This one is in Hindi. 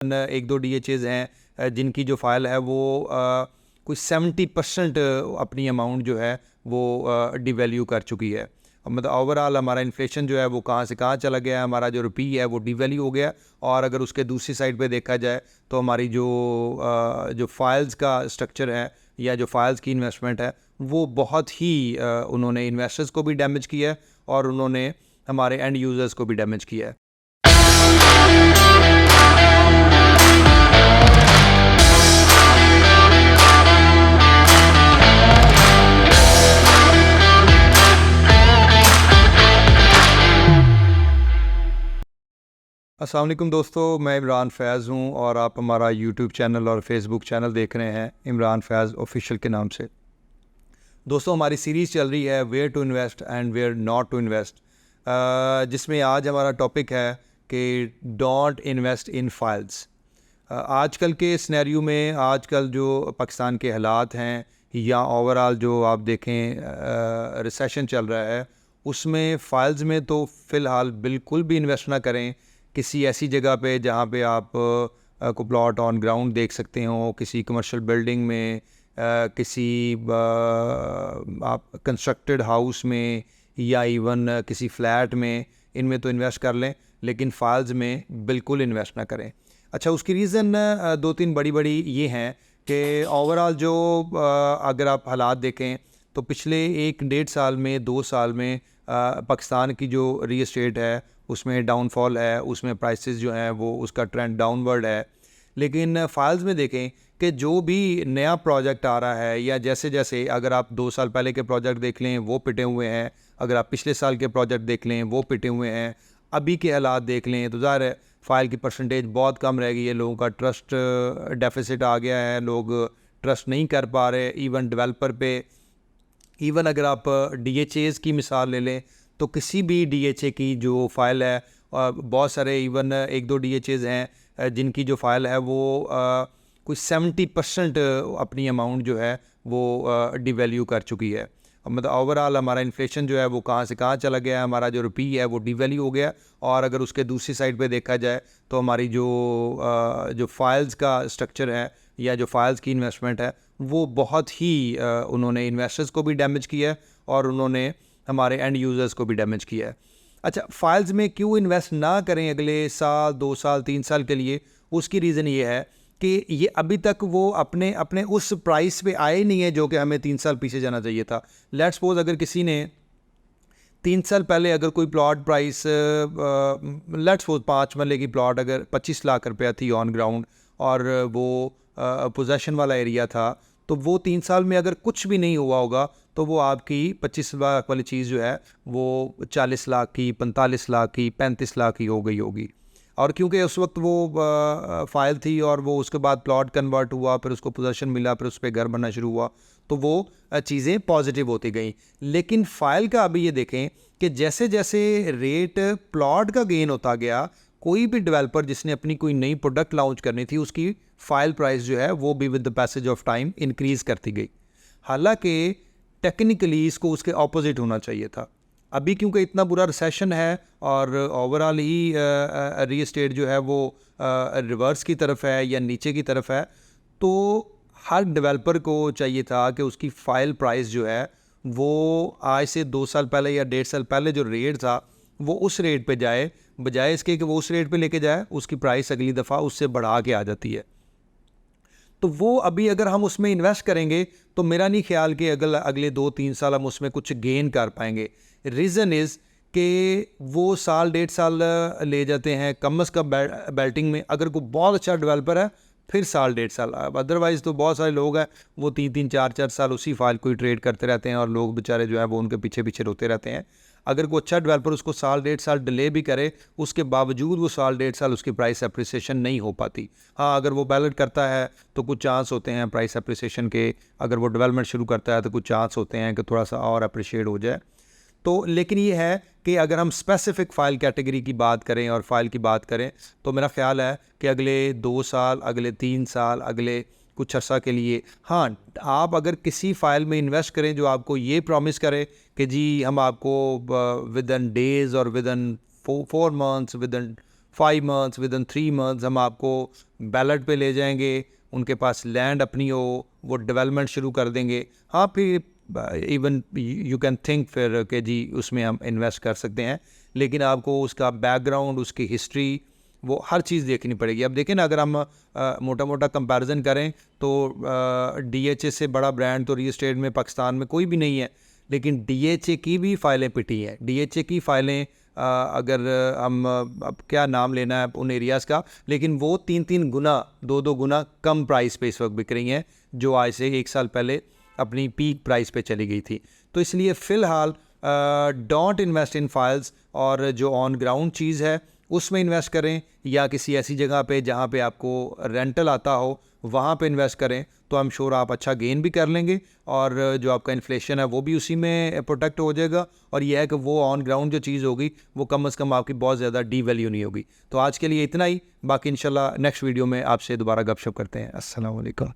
एक दो DHAs हैं जिनकी जो फाइल है वो कोई 70% अपनी अमाउंट जो है वो डिवैल्यू कर चुकी है। मतलब ओवरऑल हमारा इन्फ्लेशन जो है वो कहाँ से कहाँ चला गया है, हमारा जो रुपी है वो डिवैल्यू हो गया। और अगर उसके दूसरी साइड पे देखा जाए तो हमारी जो फाइल्स का स्ट्रक्चर है या जो फाइल्स की इन्वेस्टमेंट है वो बहुत ही उन्होंने इन्वेस्टर्स को भी डैमेज किया है और उन्होंने हमारे एंड यूज़र्स को भी डैमेज किया है। अस्सलाम वालेकुम दोस्तों, मैं इमरान फैज़ हूँ और आप हमारा यूट्यूब चैनल और फेसबुक चैनल देख रहे हैं इमरान फैज़ ऑफिशियल के नाम से। दोस्तों, हमारी सीरीज़ चल रही है where to invest and where not to invest, जिसमें आज हमारा टॉपिक है कि डोंट इन्वेस्ट इन फाइल्स। आजकल के सिनेरियो में आजकल जो पाकिस्तान के हालात हैं या ओवरऑल जो आप देखें रिसेशन चल रहा है उसमें फ़ाइल्स में तो फ़िलहाल बिल्कुल भी इन्वेस्ट ना करें। किसी ऐसी जगह पे जहाँ पे आप को प्लॉट ऑन ग्राउंड देख सकते हो, किसी कमर्शियल बिल्डिंग में, किसी आप कंस्ट्रक्टेड हाउस में या इवन किसी फ्लैट में, इनमें तो इन्वेस्ट कर लें लेकिन फाइल्स में बिल्कुल इन्वेस्ट ना करें। अच्छा, उसकी रीज़न दो तीन बड़ी ये हैं कि ओवरऑल जो अगर आप हालात देखें तो पिछले 1-1.5 साल में 2 साल में पाकिस्तान की जो रियल एस्टेट है उसमें डाउनफॉल है, उसमें प्राइसेस जो हैं वो उसका ट्रेंड डाउनवर्ड है। लेकिन फाइल्स में देखें कि जो भी नया प्रोजेक्ट आ रहा है या जैसे जैसे अगर आप 2 साल पहले के प्रोजेक्ट देख लें वो पिटे हुए हैं, अगर आप पिछले साल के प्रोजेक्ट देख लें वो पिटे हुए हैं, अभी के हालात देख लें तो ज़ाहिर है फ़ाइल की परसेंटेज बहुत कम रह गई है। लोगों का ट्रस्ट डेफिसिट आ गया है, लोग ट्रस्ट नहीं कर पा रहे इवन डेवलपर पे। इवन अगर आप DHAs की मिसाल ले लें तो किसी भी DHA की जो फ़ाइल है, बहुत सारे इवन 1-2 DHAs हैं जिनकी जो फ़ाइल है वो कोई 70% अपनी अमाउंट जो है वो डिवैल्यू कर चुकी है। मतलब ओवरऑल हमारा इन्फ्लेशन जो है वो कहाँ से कहाँ चला गया है, हमारा जो रुपी है वो डिवैल्यू हो गया। और अगर उसके दूसरी साइड पे देखा जाए तो हमारी जो फाइल्स का स्ट्रक्चर है या जो फाइल्स की इन्वेस्टमेंट है वो बहुत ही उन्होंने इन्वेस्टर्स को भी डैमेज किया है और उन्होंने हमारे एंड यूज़र्स को भी डैमेज किया है। अच्छा, फाइल्स में क्यों इन्वेस्ट ना करें अगले साल, 2 साल, 3 साल के लिए? उसकी रीज़न ये है कि ये अभी तक वो अपने अपने उस प्राइस पे आए नहीं है जो कि हमें 3 साल पीछे जाना चाहिए था। लेट्स सपोज अगर किसी ने 3 साल पहले अगर कोई प्लॉट प्राइस लेट्स सपोज 5 मरले की प्लॉट अगर 25 लाख रुपया थी ऑन ग्राउंड और वो पोजेशन वाला एरिया था, तो वो 3 साल में अगर कुछ भी नहीं हुआ होगा तो वो आपकी 25 लाख वाली चीज़ जो है वो 40 लाख की, 45 लाख की, 35 लाख की हो गई होगी। और क्योंकि उस वक्त वो फाइल थी और वो उसके बाद प्लॉट कन्वर्ट हुआ, फिर उसको पोजेशन मिला, फिर उस पर घर बनना शुरू हुआ, तो वो चीज़ें पॉजिटिव होती गई। लेकिन फ़ाइल का अभी ये देखें कि जैसे जैसे रेट प्लॉट का गेन होता गया, कोई भी डेवलपर जिसने अपनी कोई नई प्रोडक्ट लॉन्च करनी थी उसकी फ़ाइल प्राइस जो है वो भी with the passage of time increase करती गई। हालांकि टेक्निकली इसको उसके ऑपोजिट होना चाहिए था। अभी क्योंकि इतना बुरा रिसेशन है और ओवरऑल ही रियल एस्टेट जो है वो रिवर्स की तरफ है या नीचे की तरफ है, तो हर डेवलपर को चाहिए था कि उसकी फ़ाइल प्राइस जो है वो आज से 2 साल पहले या 1.5 साल पहले जो रेट था वो उस रेट पे जाए, बजाय इसके कि वो उस रेट पे लेके जाए उसकी प्राइस अगली दफ़ा उससे बढ़ा के आ जाती है। तो वो अभी अगर हम उसमें इन्वेस्ट करेंगे तो मेरा नहीं ख्याल कि अगले 2-3 साल हम उसमें कुछ गेन कर पाएंगे। रीज़न इज़ कि वो साल 1.5 साल ले जाते हैं कम अज़ कम बेल्टिंग में। अगर कोई बहुत अच्छा डेवलपर है फिर साल 1.5 साल, अदरवाइज़ तो बहुत सारे लोग हैं वो 3-3 4-4 साल उसी फाइल को ही ट्रेड करते रहते हैं और लोग बेचारे जो है वो उनके पीछे पीछे रोते रहते हैं। अगर कोई अच्छा डेवलपर उसको साल 1.5 साल डिले भी करे उसके बावजूद वो साल 1.5 साल उसकी प्राइस अप्रिसिएशन नहीं हो पाती। हाँ, अगर वो बैलेट करता है तो कुछ चांस होते हैं प्राइस अप्रिसिएशन के, अगर वो डेवलपमेंट शुरू करता है तो कुछ चांस होते हैं कि थोड़ा सा और अप्रिशिएट हो जाए। तो लेकिन ये है कि अगर हम स्पेसिफिक फ़ाइल कैटेगरी की बात करें और फ़ाइल की बात करें तो मेरा ख़्याल है कि अगले 2 साल, अगले 3 साल, अगले कुछ अर्सा के लिए, हाँ, आप अगर किसी फ़ाइल में इन्वेस्ट करें जो आपको ये प्रॉमिस करे कि जी हम आपको विद इन डेज़ और with in 4 months, with in 5 months, with in 3 months हम आपको बैलेट पे ले जाएंगे, उनके पास लैंड अपनी हो, वो डेवलपमेंट शुरू कर देंगे। हाँ, फिर इवन यू कैन थिंक फिर कि जी उसमें हम इन्वेस्ट कर सकते हैं, लेकिन आपको उसका बैकग्राउंड, उसकी हिस्ट्री, वो हर चीज़ देखनी पड़ेगी। अब देखें ना, अगर हम मोटा मोटा कंपैरिजन करें तो DHA से बड़ा ब्रांड तो रियल एस्टेट में पाकिस्तान में कोई भी नहीं है, लेकिन DHA की भी फ़ाइलें पिटी हैं। DHA की फ़ाइलें अगर हम अब क्या नाम लेना है उन एरियाज़ का, लेकिन वो 3-3 गुना, 2-2 गुना कम प्राइस पे इस वक्त बिक रही हैं, जो आज से 1 साल पहले अपनी पीक प्राइस पे चली गई थी। तो इसलिए फ़िलहाल डोंट इन्वेस्ट इन फाइल्स, और जो ऑन ग्राउंड चीज़ है उसमें इन्वेस्ट करें, या किसी ऐसी जगह पे जहाँ पे आपको रेंटल आता हो वहाँ पे इन्वेस्ट करें, तो आई एम श्योर आप अच्छा गेन भी कर लेंगे, और जो आपका इन्फ्लेशन है वो भी उसी में प्रोटेक्ट हो जाएगा। और यह है कि वो ऑन ग्राउंड जो चीज़ होगी वो कम से कम आपकी बहुत ज़्यादा डी वैल्यू नहीं होगी। तो आज के लिए इतना ही, बाकी इंशाल्लाह नेक्स्ट वीडियो में आपसे दोबारा गपशप करते हैं। अस्सलाम वालेकुम।